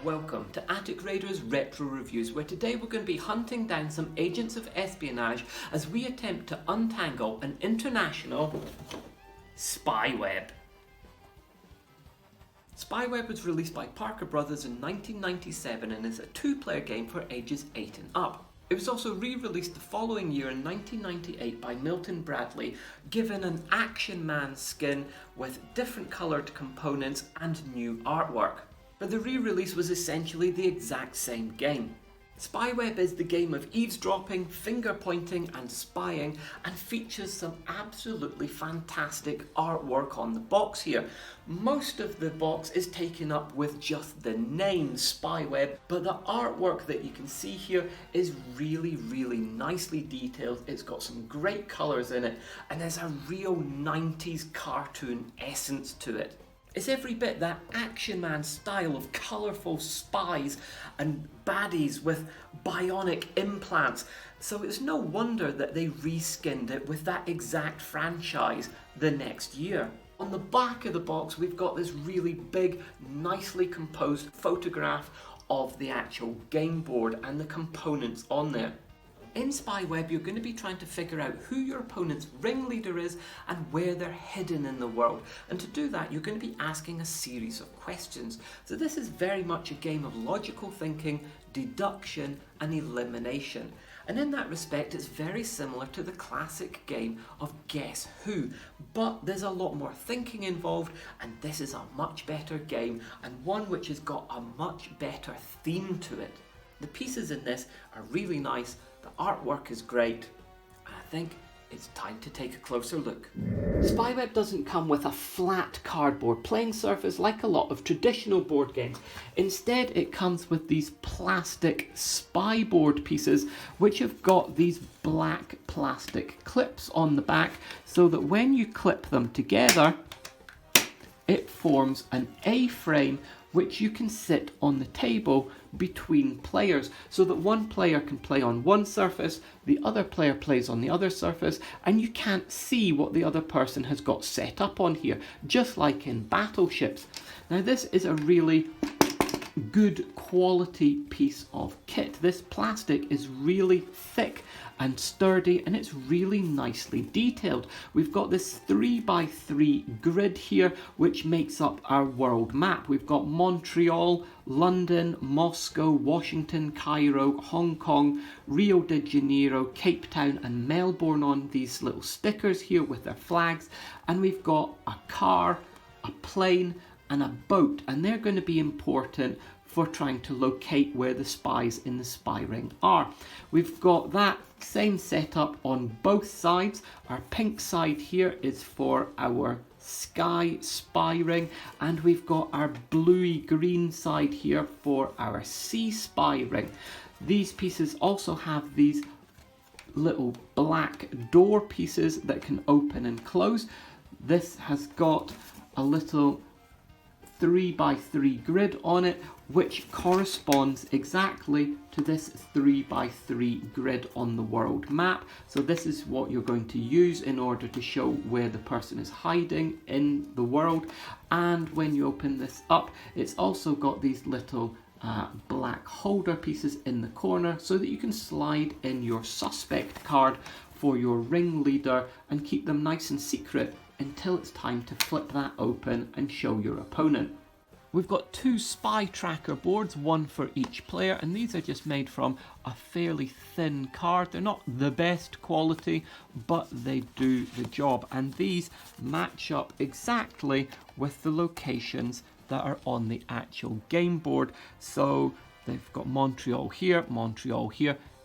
Welcome to Attic Raiders Retro Reviews, where today we're going to be hunting down some agents of espionage as we attempt to untangle an international spyweb. SpyWeb was released by Parker Brothers in 1997 and is a two-player game for ages 8 and up. It was also re-released the following year in 1998 by Milton Bradley, given an Action Man skin with different coloured components and new artwork. But the re-release was essentially the exact same game. SpyWeb is the game of eavesdropping, finger pointing and spying, and features some absolutely fantastic artwork on the box here. Most of the box is taken up with just the name SpyWeb, but the artwork that you can see here is really nicely detailed. It's got some great colours in it, and there's a real 90s cartoon essence to it. It's every bit that Action Man style of colourful spies and baddies with bionic implants, so it's no wonder that they reskinned it with that exact franchise the next year. On the back of the box we've got this really big, nicely composed photograph of the actual game board and the components on there. In SpyWeb, you're going to be trying to figure out who your opponent's ringleader is and where they're hidden in the world. And to do that, you're going to be asking a series of questions. So this is very much a game of logical thinking, deduction, and elimination. And in that respect, it's very similar to the classic game of Guess Who. But there's a lot more thinking involved, and this is a much better game, and one which has got a much better theme to it. The pieces in this are really nice. The artwork is great, and I think it's time to take a closer look. SpyWeb doesn't come with a flat cardboard playing surface like a lot of traditional board games. Instead, it comes with these plastic Spyboard pieces which have got these black plastic clips on the back so that when you clip them together, it forms an A-frame which you can sit on the table between players so that one player can play on one surface, the other player plays on the other surface, and you can't see what the other person has got set up on here, just like in battleships. Now this is a really good quality piece of kit. This plastic is really thick and sturdy, and it's really nicely detailed. We've got this 3x3 grid here which makes up our world map. We've got Montreal, London, Moscow, Washington, Cairo, Hong Kong, Rio de Janeiro, Cape Town and Melbourne on these little stickers here with their flags, and we've got a car, a plane and a boat, and they're going to be important for trying to locate where the spies in the spy ring are. We've got that same setup on both sides. Our pink side here is for our sky spy ring, and we've got our bluey green side here for our sea spy ring. These pieces also have these little black door pieces that can open and close. This has got a little 3x3 grid on it, which corresponds exactly to this 3x3 grid on the world map. So this is what you're going to use in order to show where the person is hiding in the world. And when you open this up, it's also got these little black holder pieces in the corner so that you can slide in your suspect card for your ringleader and keep them nice and secret until it's time to flip that open and show your opponent. We've got two spy tracker boards, one for each player, and these are just made from a fairly thin card. They're not the best quality, but they do the job, and these match up exactly with the locations that are on the actual game board. So they've got Montreal here,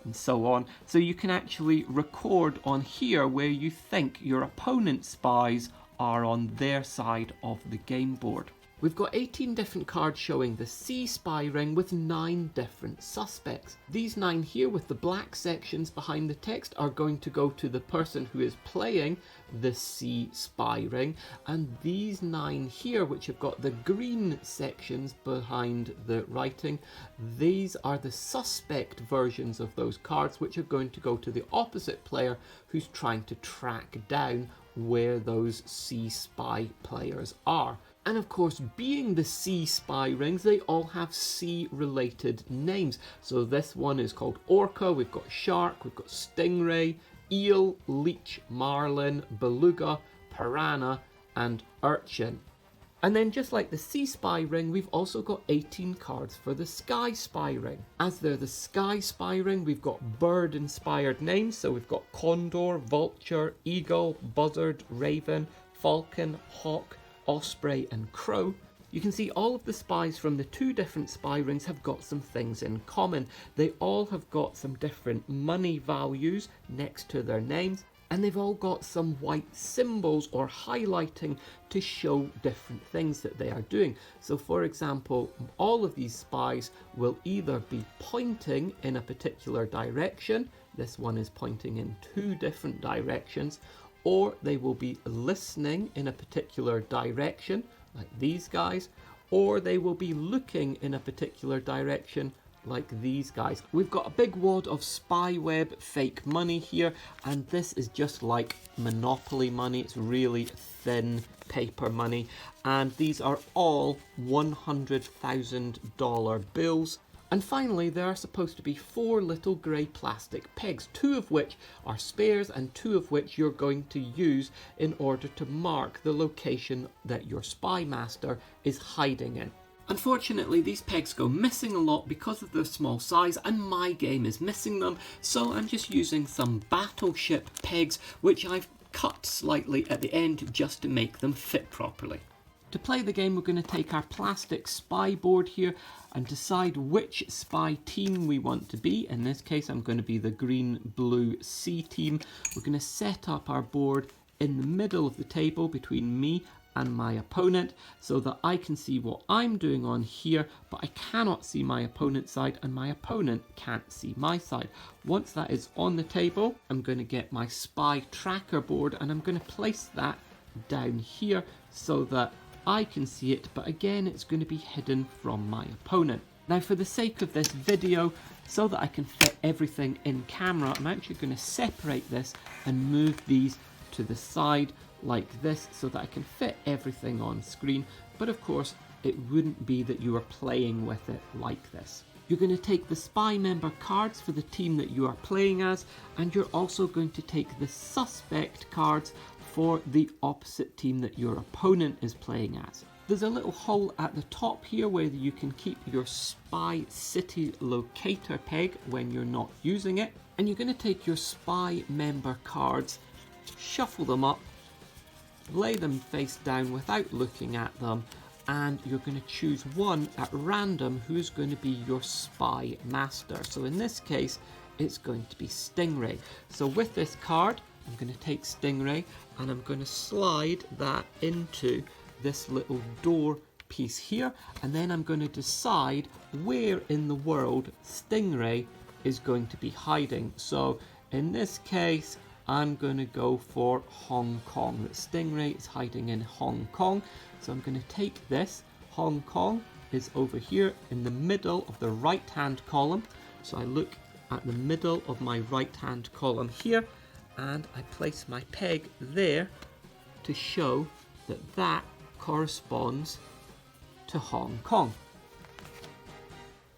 and so on. So you can actually record on here where you think your opponent's spies are on their side of the game board. We've got 18 different cards showing the sea spy ring with 9 different suspects. These 9 here with the black sections behind the text are going to go to the person who is playing the sea spy ring, and these 9 here which have got the green sections behind the writing, these are the suspect versions of those cards which are going to go to the opposite player who's trying to track down where those sea spy players are. And of course, being the sea spy rings, they all have sea related names. So this one is called Orca, we've got Shark, we've got Stingray, Eel, Leech, Marlin, Beluga, Piranha and Urchin. And then just like the Sea Spy ring, we've also got 18 cards for the Sky Spy ring. As they're the Sky Spy ring, we've got bird-inspired names. So we've got Condor, Vulture, Eagle, Buzzard, Raven, Falcon, Hawk, Osprey and Crow. You can see all of the spies from the two different spy rings have got some things in common. They all have got some different money values next to their names. And they've all got some white symbols or highlighting to show different things that they are doing. So for example, all of these spies will either be pointing in a particular direction, this one is pointing in two different directions, or they will be listening in a particular direction, like these guys, or they will be looking in a particular direction, like these guys. We've got a big wad of SpyWeb fake money here, and this is just like Monopoly money. It's really thin paper money, and these are all $100,000 bills. And finally, there are supposed to be 4 little grey plastic pegs, 2 of which are spares and 2 of which you're going to use in order to mark the location that your spy master is hiding in. Unfortunately, these pegs go missing a lot because of their small size, and my game is missing them, so I'm just using some battleship pegs, which I've cut slightly at the end just to make them fit properly. To play the game, we're going to take our plastic spy board here and decide which spy team we want to be. In this case, I'm going to be the green-blue C team. We're going to set up our board in the middle of the table between me and my opponent so that I can see what I'm doing on here, but I cannot see my opponent's side and my opponent can't see my side. Once that is on the table, I'm going to get my spy tracker board and I'm going to place that down here so that I can see it, but again it's going to be hidden from my opponent. Now for the sake of this video, so that I can fit everything in camera, I'm actually going to separate this and move these to the side like this so that I can fit everything on screen, but of course it wouldn't be that you are playing with it like this. You're going to take the spy member cards for the team that you are playing as, and you're also going to take the suspect cards for the opposite team that your opponent is playing as. There's a little hole at the top here where you can keep your spy city locator peg when you're not using it, and you're going to take your spy member cards, shuffle them up, lay them face down without looking at them, and you're going to choose one at random who's going to be your spy master. So in this case, it's going to be Stingray. So with this card, I'm going to take Stingray and I'm going to slide that into this little door piece here, and then I'm going to decide where in the world Stingray is going to be hiding. So in this case, I'm going to go for Hong Kong. Stingray is hiding in Hong Kong. So I'm going to take this. Hong Kong is over here in the middle of the right-hand column. So I look at the middle of my right-hand column here, and I place my peg there to show that that corresponds to Hong Kong.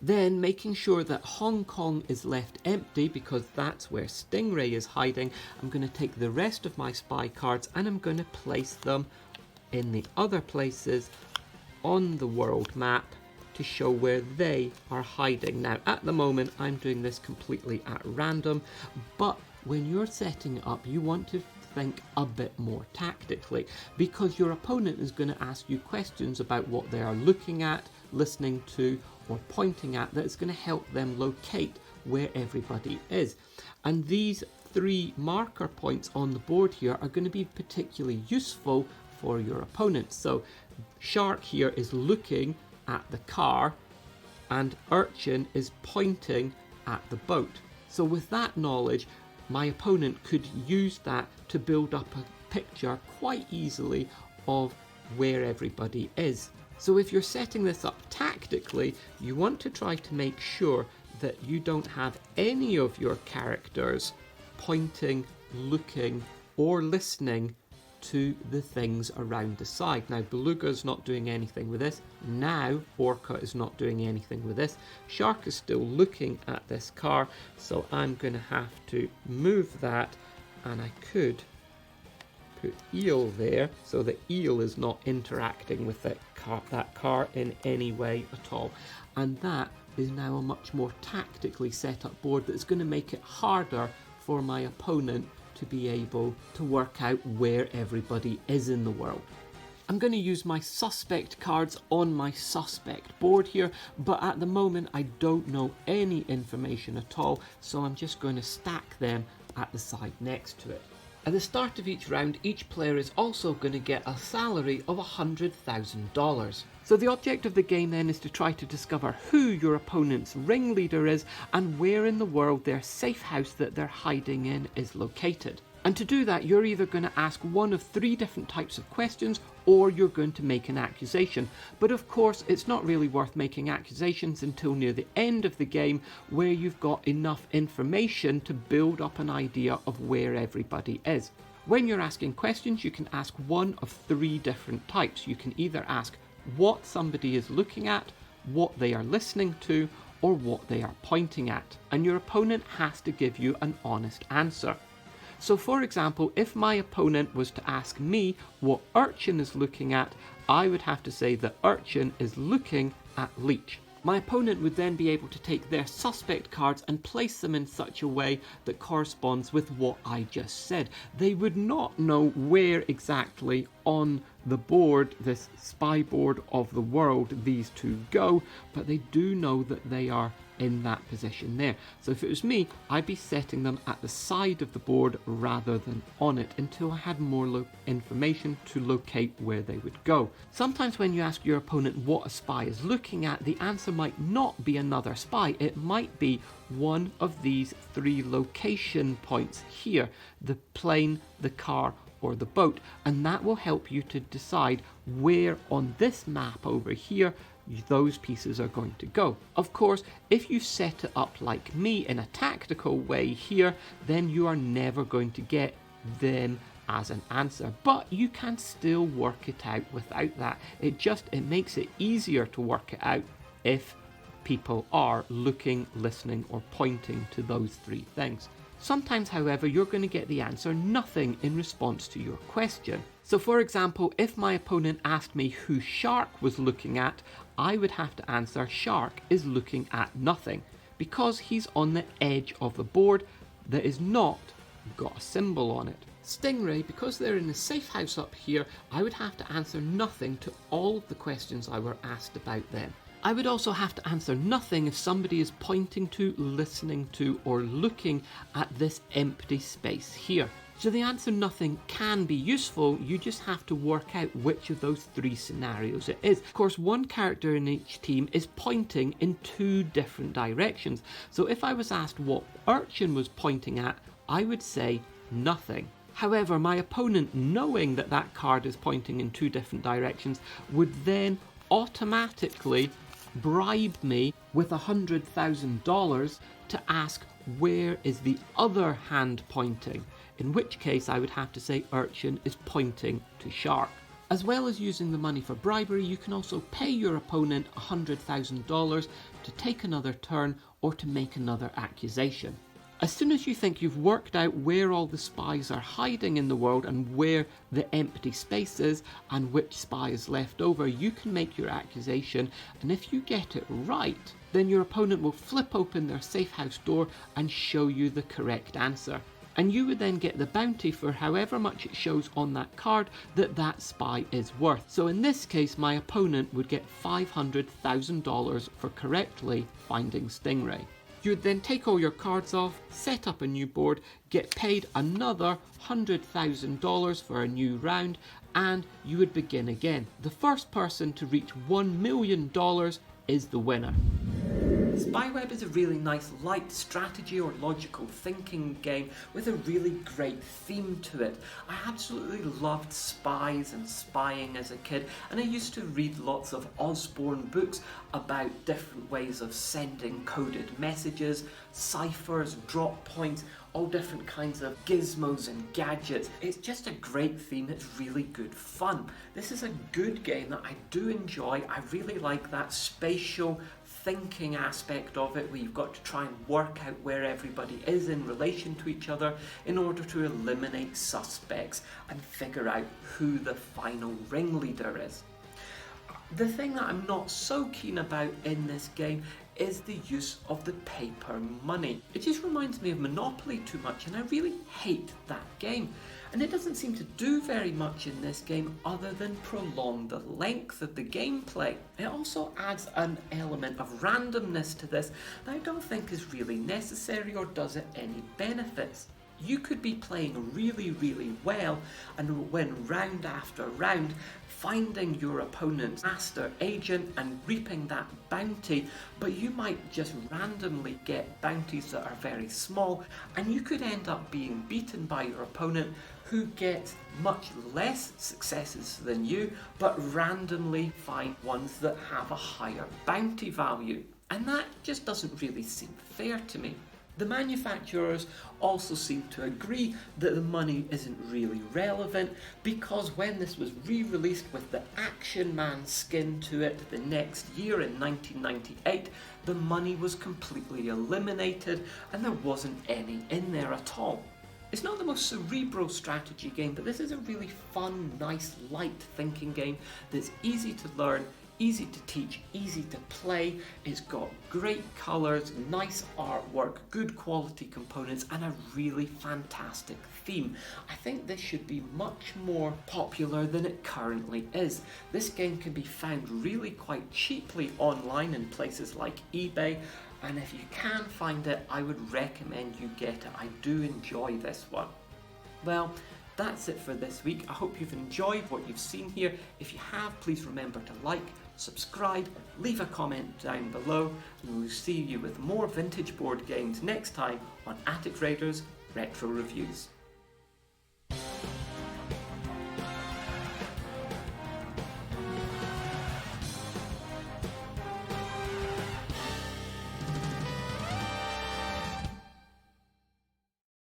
Then, making sure that Hong Kong is left empty because that's where Stingray is hiding, I'm going to take the rest of my spy cards and I'm going to place them in the other places on the world map to show where they are hiding. Now, at the moment, I'm doing this completely at random, but when you're setting it up, you want to think a bit more tactically, because your opponent is going to ask you questions about what they are looking at, listening to, or pointing at, that is going to help them locate where everybody is. And these 3 marker points on the board here are going to be particularly useful for your opponent. So Shark here is looking at the car and Urchin is pointing at the boat. So with that knowledge, my opponent could use that to build up a picture quite easily of where everybody is. So if you're setting this up tactically, you want to try to make sure that you don't have any of your characters pointing, looking, or listening to the things around the side. Now, Beluga's not doing anything with this. Now, Orca is not doing anything with this. Shark is still looking at this car, so I'm going to have to move that, and I could put eel there, so the eel is not interacting with that car in any way at all. And that is now a much more tactically set up board that's going to make it harder for my opponent to be able to work out where everybody is in the world. I'm going to use my suspect cards on my suspect board here, but at the moment I don't know any information at all, so I'm just going to stack them at the side next to it. At the start of each round, each player is also going to get a salary of $100,000. So the object of the game then is to try to discover who your opponent's ringleader is and where in the world their safe house that they're hiding in is located. And to do that, you're either going to ask one of 3 different types of questions, or you're going to make an accusation. But of course, it's not really worth making accusations until near the end of the game, where you've got enough information to build up an idea of where everybody is. When you're asking questions, you can ask one of 3 different types. You can either ask what somebody is looking at, what they are listening to, or what they are pointing at. And your opponent has to give you an honest answer. So for example, if my opponent was to ask me what Urchin is looking at, I would have to say that Urchin is looking at Leech. My opponent would then be able to take their suspect cards and place them in such a way that corresponds with what I just said. They would not know where exactly on the board, this spy board of the world, these 2 go, but they do know that they are in that position there. So if it was me, I'd be setting them at the side of the board rather than on it until I had more information to locate where they would go. Sometimes when you ask your opponent what a spy is looking at, the answer might not be another spy. It might be one of these 3 location points here: the plane, the car, or the boat. And that will help you to decide where on this map over here those pieces are going to go. Of course, if you set it up like me in a tactical way here, then you are never going to get them as an answer, but you can still work it out without that. It makes it easier to work it out if people are looking, listening, or pointing to those 3 things. Sometimes, however, you're going to get the answer nothing in response to your question. So for example, if my opponent asked me who Shark was looking at, I would have to answer Shark is looking at nothing, because he's on the edge of the board that is not got a symbol on it. Stingray, because they're in the safe house up here, I would have to answer nothing to all of the questions I were asked about them. I would also have to answer nothing if somebody is pointing to, listening to, or looking at this empty space here. So the answer nothing can be useful, you just have to work out which of those 3 scenarios it is. Of course, one character in each team is pointing in 2 different directions. So if I was asked what Urchin was pointing at, I would say nothing. However, my opponent, knowing that that card is pointing in 2 different directions, would then automatically bribe me with $100,000 to ask where is the other hand pointing, in which case I would have to say Urchin is pointing to Shark. As well as using the money for bribery, you can also pay your opponent $100,000 to take another turn or to make another accusation. As soon as you think you've worked out where all the spies are hiding in the world and where the empty space is and which spy is left over, you can make your accusation, and if you get it right, then your opponent will flip open their safe house door and show you the correct answer. And you would then get the bounty for however much it shows on that card that that spy is worth. So in this case, my opponent would get $500,000 for correctly finding Stingray. You would then take all your cards off, set up a new board, get paid another $100,000 for a new round, and you would begin again. The first person to reach $1 million is the winner. SpyWeb is a really nice light strategy or logical thinking game with a really great theme to it. I absolutely loved spies and spying as a kid, and I used to read lots of Osborne books about different ways of sending coded messages, ciphers, drop points, all different kinds of gizmos and gadgets. It's just a great theme, it's really good fun. This is a good game that I do enjoy. I really like that spatial thinking aspect of it, where you've got to try and work out where everybody is in relation to each other in order to eliminate suspects and figure out who the final ringleader is. The thing that I'm not so keen about in this game is the use of the paper money. It just reminds me of Monopoly too much, and I really hate that game. And it doesn't seem to do very much in this game other than prolong the length of the gameplay. It also adds an element of randomness to this that I don't think is really necessary or does it any benefits. You could be playing really, really well and win round after round, finding your opponent's master agent and reaping that bounty, but you might just randomly get bounties that are very small, and you could end up being beaten by your opponent who gets much less successes than you, but randomly find ones that have a higher bounty value. And that just doesn't really seem fair to me. The manufacturers also seem to agree that the money isn't really relevant, because when this was re-released with the Action Man skin to it the next year in 1998, the money was completely eliminated and there wasn't any in there at all. It's not the most cerebral strategy game, but this is a really fun, nice, light thinking game that's easy to learn, easy to teach, easy to play. It's got great colours, nice artwork, good quality components, and a really fantastic theme. I think this should be much more popular than it currently is. This game can be found really quite cheaply online in places like eBay, and if you can find it, I would recommend you get it. I do enjoy this one. Well, that's it for this week. I hope you've enjoyed what you've seen here. If you have, please remember to like, subscribe, leave a comment down below, and we'll see you with more vintage board games next time on Attic Raiders Retro Reviews.